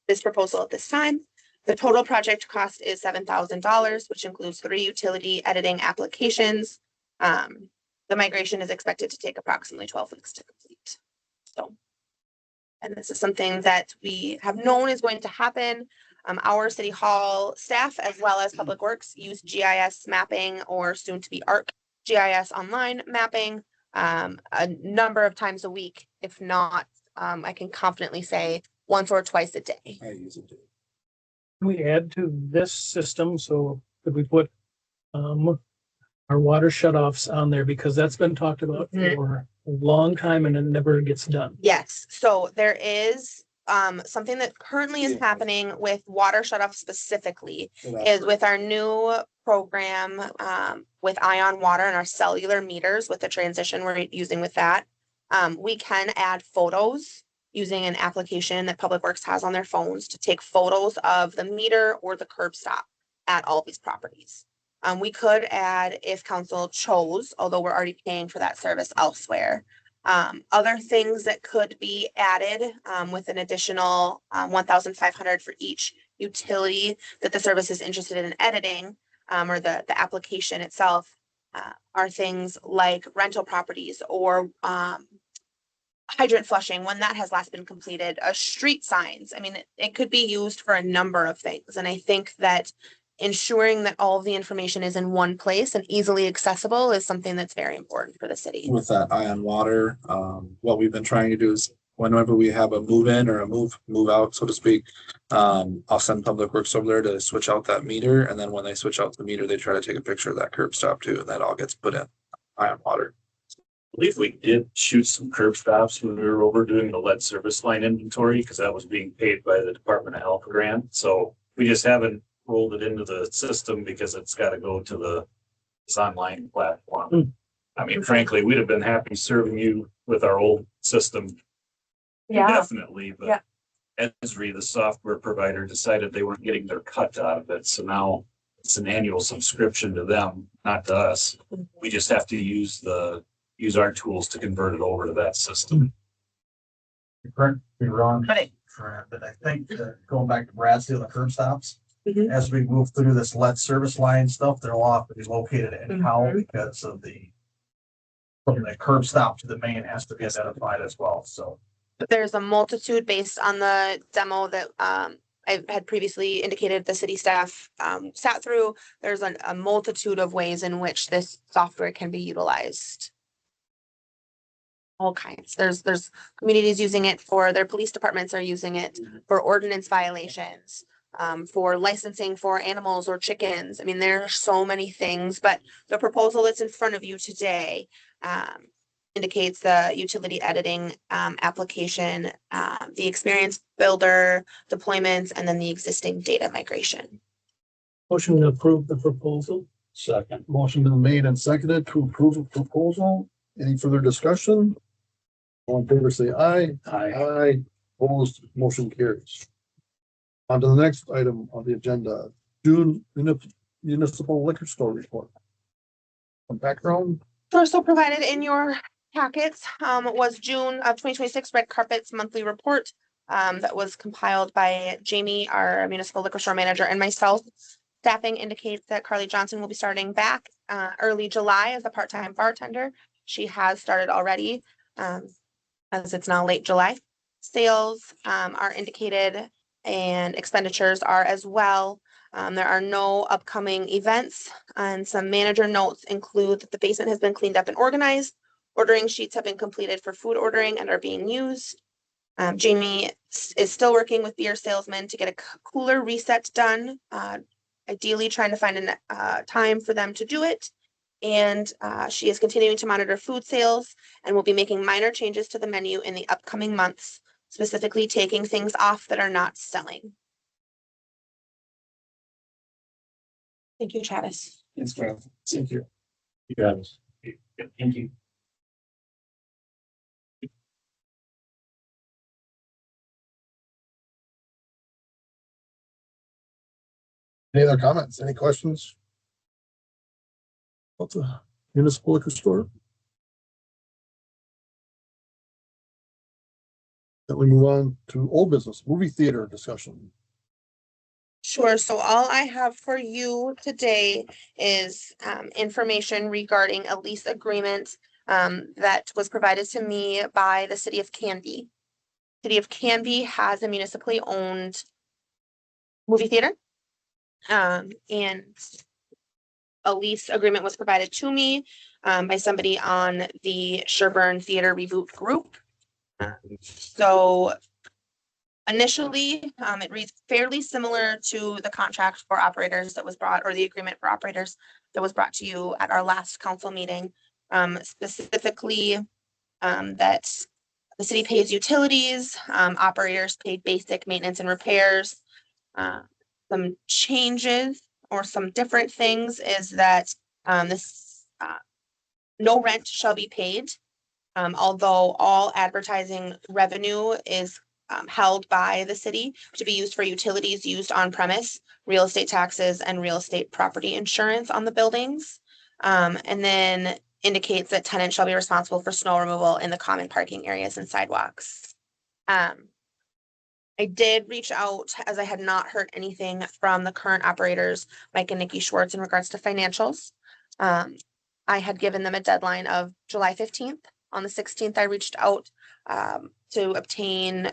This proposal at this time. The total project cost is $7,000, which includes 3 utility editing applications. The migration is expected to take approximately 12 weeks to complete. So, and this is something that we have known is going to happen. Our city hall staff, as well as Public Works, use GIS mapping, or soon to be ArcGIS online mapping, a number of times a week. If not, I can confidently say once or twice a day. I use it too. we add to this system? So could we put, our water shutoffs on there? Because that's been talked about Mhm. for a long time and it never gets done. Yes, so there is something that currently is happening with water shutoff specifically is with our new program with Ion Water and our cellular meters with the transition we're using with that. We can add photos using an application that Public Works has on their phones to take photos of the meter or the curb stop at all these properties. We could add if council chose, although we're already paying for that service elsewhere. Other things that could be added with an additional 1,500 for each utility that the service is interested in editing, or the application itself, are things like rental properties or hydrant flushing when that has last been completed, street signs. I mean, it could be used for a number of things. And I think that ensuring that all of the information is in one place and easily accessible is something that's very important for the city. With that Ion Water, what we've been trying to do is whenever we have a move in or a move out, so to speak, I'll send Public Works over there to switch out that meter. And then when they switch out the meter, they try to take a picture of that curb stop too. And that all gets put in Ion Water. I believe we did shoot some curb stops when we were over doing the lead service line inventory, because that was being paid by the Department of Health grant. So we just haven't rolled it into the system because it's got to go to this online platform. I mean, frankly, we'd have been happy serving you with our old system. Definitely, but Esri, the software provider, decided they weren't getting their cut out of it. So now it's an annual subscription to them, not to us. We just have to use our tools to convert it over to that system. Correct me wrong, Right. but I think going back to Brad's deal, the curb stops. Mhm. As we move through this lead service line stuff, they'll often be located in town because of from the curb stop to the main has to be identified as well, so. There's a multitude based on the demo that I had previously indicated the city staff sat through. There's a multitude of ways in which this software can be utilized. All kinds. There's communities using it for their police departments are using it for ordinance violations, for licensing for animals or chickens. I mean, there are so many things, but the proposal that's in front of you today indicates the utility editing application, the experience builder deployments, and then the existing data migration. Motion to approve the proposal. Second. Motion been made and seconded to approve the proposal. Any further discussion? All in favor, say aye. Aye. Opposed, motion carries. On to the next item on the agenda, June municipal liquor store report. Some background. Also provided in your packets was June of 2026 Red Carpet's monthly report that was compiled by Jamie, our municipal liquor store manager, and myself. Staffing indicates that Carly Johnson will be starting back early July as a part-time bartender. She has started already as it's now late July. Sales are indicated and expenditures are as well. There are no upcoming events, and some manager notes include that the basement has been cleaned up and organized. Ordering sheets have been completed for food ordering and are being used. Jamie is still working with beer salesmen to get a cooler reset done, ideally trying to find a time for them to do it. And she is continuing to monitor food sales and will be making minor changes to the menu in the upcoming months, specifically taking things off that are not selling. Thank you, Travis. Thanks, Travis. Thank you. Travis. Thank you. Any other comments? Any questions? What's a municipal liquor store? Then we move on to old business, movie theater discussion. Sure. So all I have for you today is information regarding a lease agreement that was provided to me by the city of Canby. City of Canby has a municipally owned movie theater. And a lease agreement was provided to me by somebody on the Sherburne Theater Reboot Group. So Initially, it reads fairly similar to the contract for operators that was brought, or the agreement for operators that was brought to you at our last council meeting. Specifically, that the city pays utilities, operators paid basic maintenance and repairs. Some changes or some different things is that, no rent shall be paid. Although all advertising revenue is held by the city to be used for utilities used on premise, real estate taxes, and real estate property insurance on the buildings. And then indicates that tenants shall be responsible for snow removal in the common parking areas and sidewalks. I did reach out, as I had not heard anything from the current operators, Mike and Nikki Schwartz, in regards to financials. I had given them a deadline of July 15th. On the 16th, I reached out to obtain,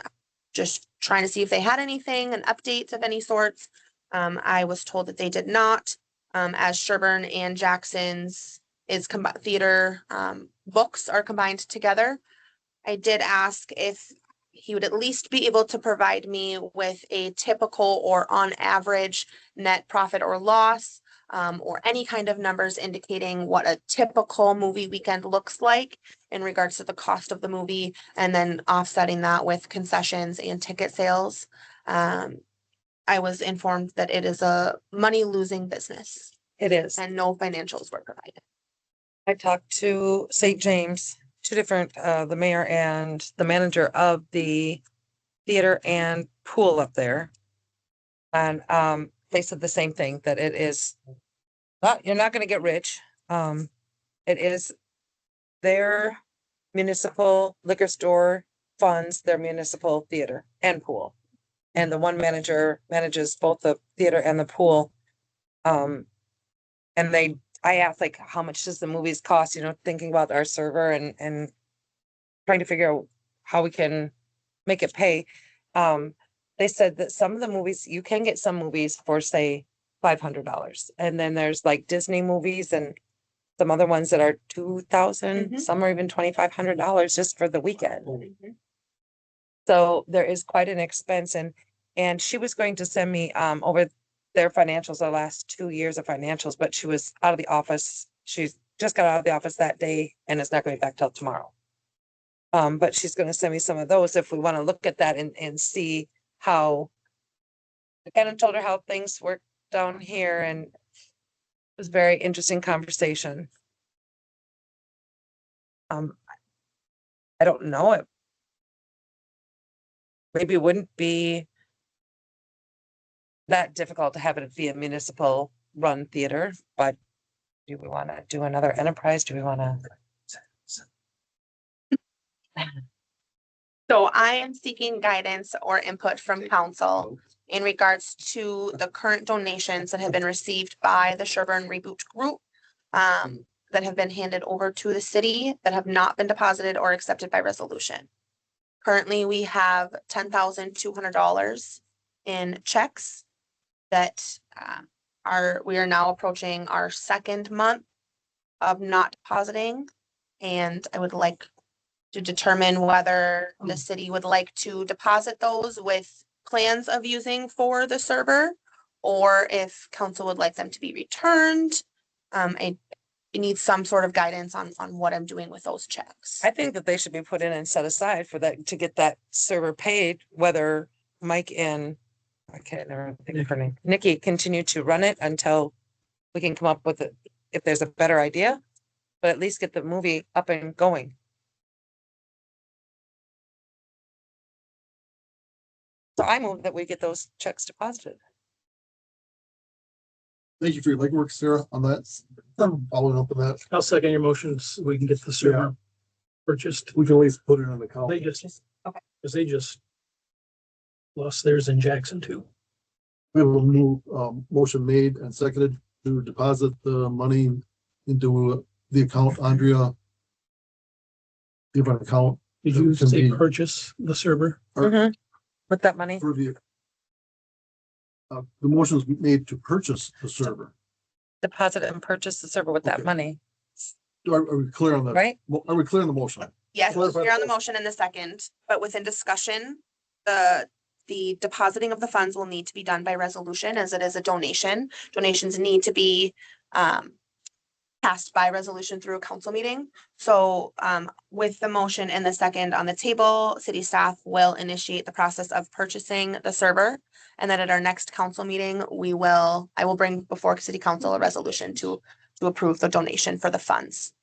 just trying to see if they had anything, an update of any sorts. I was told that they did not, as Sherburne and Jackson's theater books are combined together. I did ask if he would at least be able to provide me with a typical or on average net profit or loss, or any kind of numbers indicating what a typical movie weekend looks like in regards to the cost of the movie, and then offsetting that with concessions and ticket sales. I was informed that it is a money-losing business It is. and no financials were provided. I talked to St. James, two different, the mayor and the manager of the theater and pool up there. And they said the same thing, that it is, you're not gonna get rich. It is their municipal liquor store funds their municipal theater and pool. And the one manager manages both the theater and the pool. And I asked, like, how much does the movies cost, thinking about our server and trying to figure out how we can make it pay. They said that some of the movies, you can get some movies for, say, $500. And then there's like Disney movies and some other ones that are $2,000, some are even $2,500 just for the weekend. So there is quite an expense, and she was going to send me over their financials, the last 2 years of financials, but she was out of the office. She's just got out of the office that day and is not going to be back till tomorrow. But she's going to send me some of those if we want to look at that and see how. I kind of told her how things work down here, and it was a very interesting conversation. I don't know it. Maybe it wouldn't be that difficult to have it be a municipal run theater, but do we want to do another enterprise? Do we want to? So I am seeking guidance or input from council in regards to the current donations that have been received by the Sherburne Reboot Group, that have been handed over to the city that have not been deposited or accepted by resolution. Currently, we have $10,200 in checks that we are now approaching our second month of not depositing. And I would like to determine whether the city would like to deposit those with plans of using for the server, or if council would like them to be returned. I need some sort of guidance on what I'm doing with those checks. I think that they should be put in and set aside for that, to get that server paid, whether Mike and, I can't never think of her name, Nikki, continue to run it until we can come up with it, if there's a better idea, but at least get the movie up and going. So I move that we get those checks deposited. Thank you for your legwork, Sarah, on that. Following up on that. I'll second your motion so we can get the server purchased. We can always put it on the count. They just, Okay. because they just lost theirs in Jackson too. We have a new motion made and seconded to deposit the money into the account, Andrea. Give an account. Did you Can say be- purchase the server? With that money, For the motion is made to purchase the server. deposit and purchase the server with that Okay. money, Are we clear on that? right? Are we clear on the motion? Yes, Clarify you're on the the motion in the second, but within discussion, the the depositing of the funds will need to be done by resolution as it is a donation. Donations need to be passed by resolution through a council meeting. So with the motion and the second on the table, city staff will initiate the process of purchasing the server. And then at our next council meeting, I will bring before city council a resolution to approve the donation for the funds.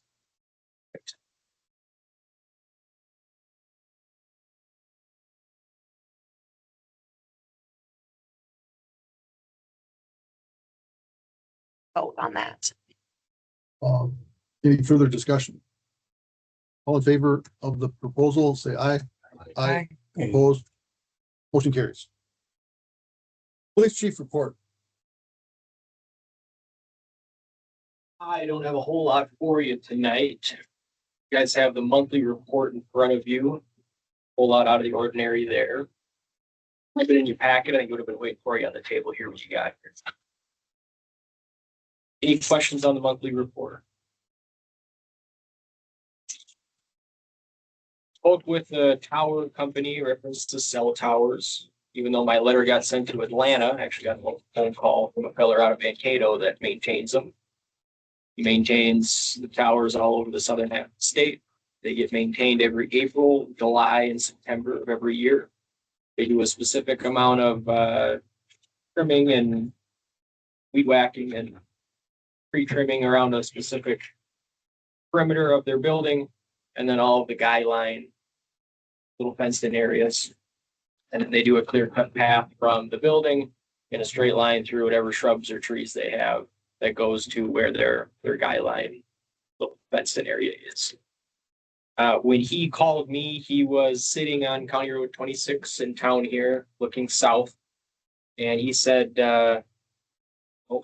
Vote on that. Any further discussion? All in favor of the proposal, say aye. Aye. Opposed? Motion carries. Police chief report. I don't have a whole lot for you tonight. You guys have the monthly report in front of you. Whole lot out of the ordinary there. I've been in your packet. I think it would have been waiting for you on the table here. What you got here? Any questions on the monthly report? Spoke with the tower company, reference to cell towers. Even though my letter got sent to Atlanta, I actually got a phone call from a feller out of Mankato that maintains them. He maintains the towers all over the southern half of the state. They get maintained every April, July, and September of every year. They do a specific amount of trimming and weed whacking and pre-trimming around a specific perimeter of their building, and then all of the guy line, little fenced in areas. And then they do a clear cut path from the building in a straight line through whatever shrubs or trees they have that goes to where their guy line little fenced in area is. When he called me, he was sitting on County Road 26 in town here, looking south. And he said,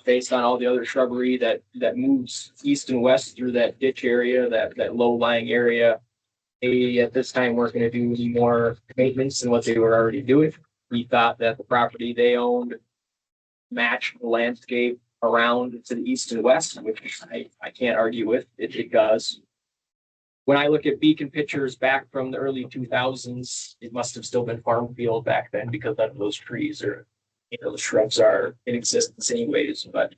based on all the other shrubbery that moves east and west through that ditch area, that low lying area, they at this time weren't going to do any more maintenance than what they were already doing. He thought that the property they owned matched the landscape around to the east and west, which I can't argue with. It does. When I look at beacon pictures back from the early 2000s, it must have still been farm field back then because none of those trees or the shrubs are in existence anyways. But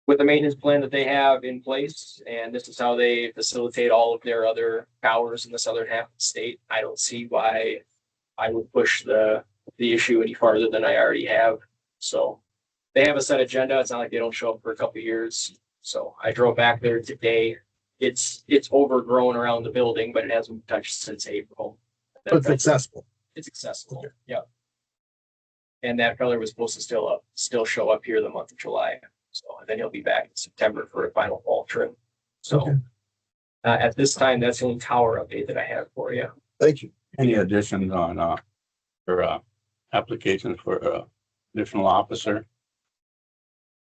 with the maintenance plan that they have in place, and this is how they facilitate all of their other towers in the southern half of the state, I don't see why I would push the issue any farther than I already have. So they have a set agenda. It's not like they don't show up for a couple of years. So I drove back there today. It's overgrown around the building, but it hasn't been touched since April. But it's accessible. It's accessible. Okay. Yeah. And that feller was supposed to still show up here the month of July. So and then he'll be back in September for a final fall trim. So Okay. At this time, that's the only tower update that I have for you. Thank you. Any additions on, for, applications for, additional officer?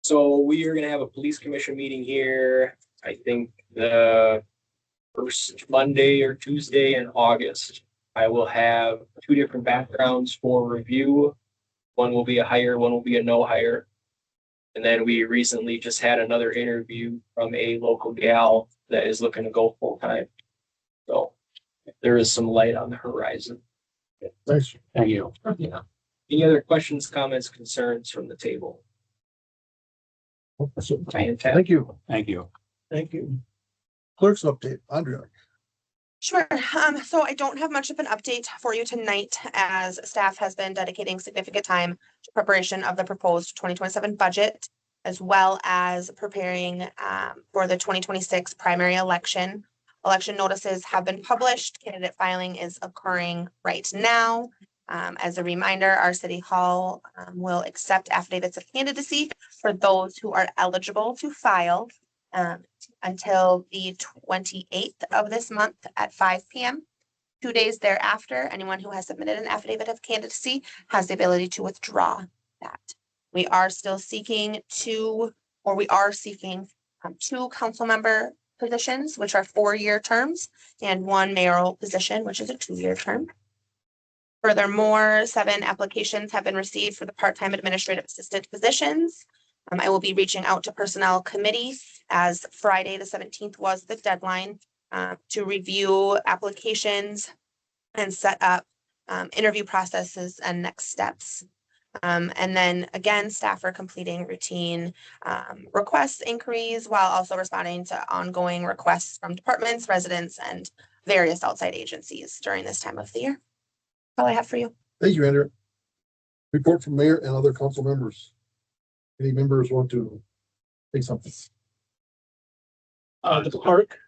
So we are gonna have a police commission meeting here, I think the first Monday or Tuesday in August. I will have 2 different backgrounds for review. One will be a hire, one will be a no hire. And then we recently just had another interview from a local gal that is looking to go full time. So there is some light on the horizon. Thanks. Thank you. Yeah. Any other questions, comments, concerns from the table? Thank you. Thank you. Thank you. Clerk's update, Andrea. Sure. So I don't have much of an update for you tonight as staff has been dedicating significant time to preparation of the proposed 2027 budget, as well as preparing for the 2026 primary election. Election notices have been published. Candidate filing is occurring right now. As a reminder, our city hall will accept affidavits of candidacy for those who are eligible to file until the 28th of this month at 5 p.m. 2 days thereafter, anyone who has submitted an affidavit of candidacy has the ability to withdraw that. We are still seeking 2 council member positions, which are 4-year terms, and 1 mayoral position, which is a 2-year term. Furthermore, 7 applications have been received for the part-time administrative assistant positions. I will be reaching out to personnel committee as Friday, the 17th was the deadline to review applications and set up interview processes and next steps. And then again, staff are completing routine requests, inquiries, while also responding to ongoing requests from departments, residents, and various outside agencies during this time of the year. All I have for you. Thank you, Andrew. Report from mayor and other council members. Any members want to say something? The park.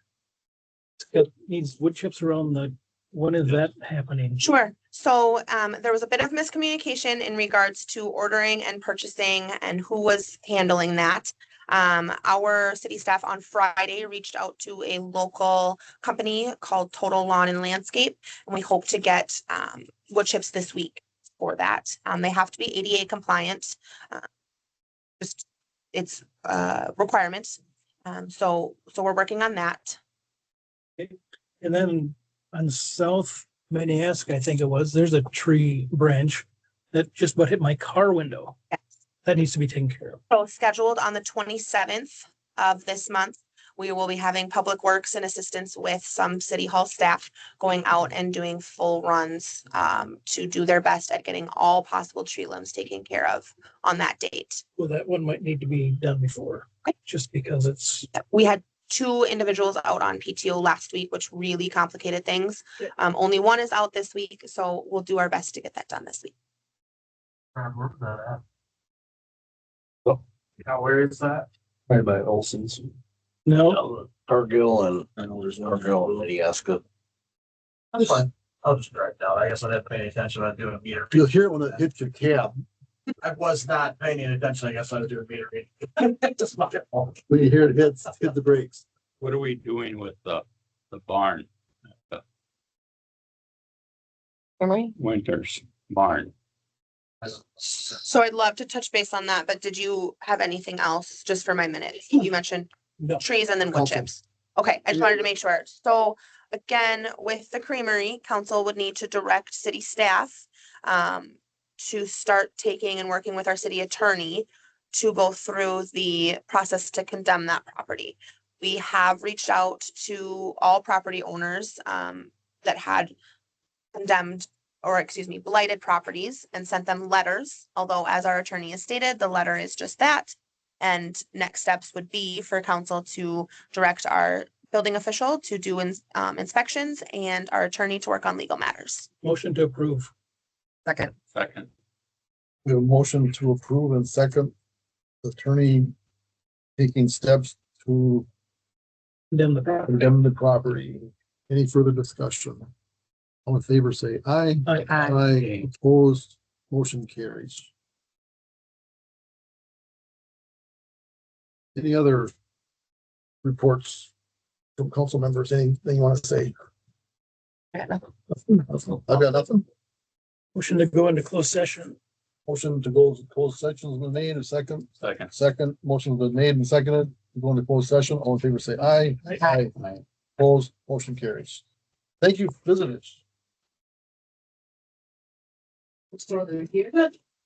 Needs wood chips around when is that happening? Sure. So there was a bit of miscommunication in regards to ordering and purchasing and who was handling that. Our city staff on Friday reached out to a local company called Total Lawn and Landscape, and we hope to get wood chips this week for that. They have to be ADA compliant. Just it's requirements. So we're working on that. And then on South Maniask, I think it was, there's a tree branch that just about hit my car window. Yes. That needs to be taken care of. So scheduled on the 27th of this month, we will be having Public Works and assistance with some City Hall staff going out and doing full runs to do their best at getting all possible tree limbs taken care of on that date. Well, that one might need to be done before, Okay. just because it's, We had 2 individuals out on PTO last week, which really complicated things. Only one is out this week, so we'll do our best to get that done this week. Now, where is that? Right by Olson's. no, Cargill and I know there's Cargill and Itasca. That's fine. I'll just drive down. I guess I didn't pay any attention. I was doing a meter. You'll hear it when it hits your cab. I was not paying any attention. I guess I was doing meter reading. Just my fault. When you hear it hit the brakes. What are we doing with the barn? Winter's barn? So I'd love to touch base on that, but did you have anything else just for my minute? You mentioned no. trees and then wood Council. chips. Okay, I just wanted to make sure. So again, with the creamery, council would need to direct city staff to start taking and working with our city attorney to go through the process to condemn that property. We have reached out to all property owners that had condemned, or excuse me, blighted properties and sent them letters. Although as our attorney has stated, the letter is just that. And next steps would be for council to direct our building official to do inspections and our attorney to work on legal matters. Motion to approve. Second. Second. We have a motion to approve and second. Attorney taking steps to Condemn the property. condemn the property. Any further discussion? All in favor, say aye. Aye. Aye. Opposed, motion carries. Any other reports from council members? Anything you want to say? I got nothing. I've got nothing. Motion to go into closed session. Motion to go to closed session has been made. A second. Second. Second, motion's been made and seconded. To go into closed session. All in favor, say aye. Aye. Opposed, motion carries. Thank you, visitors. Good.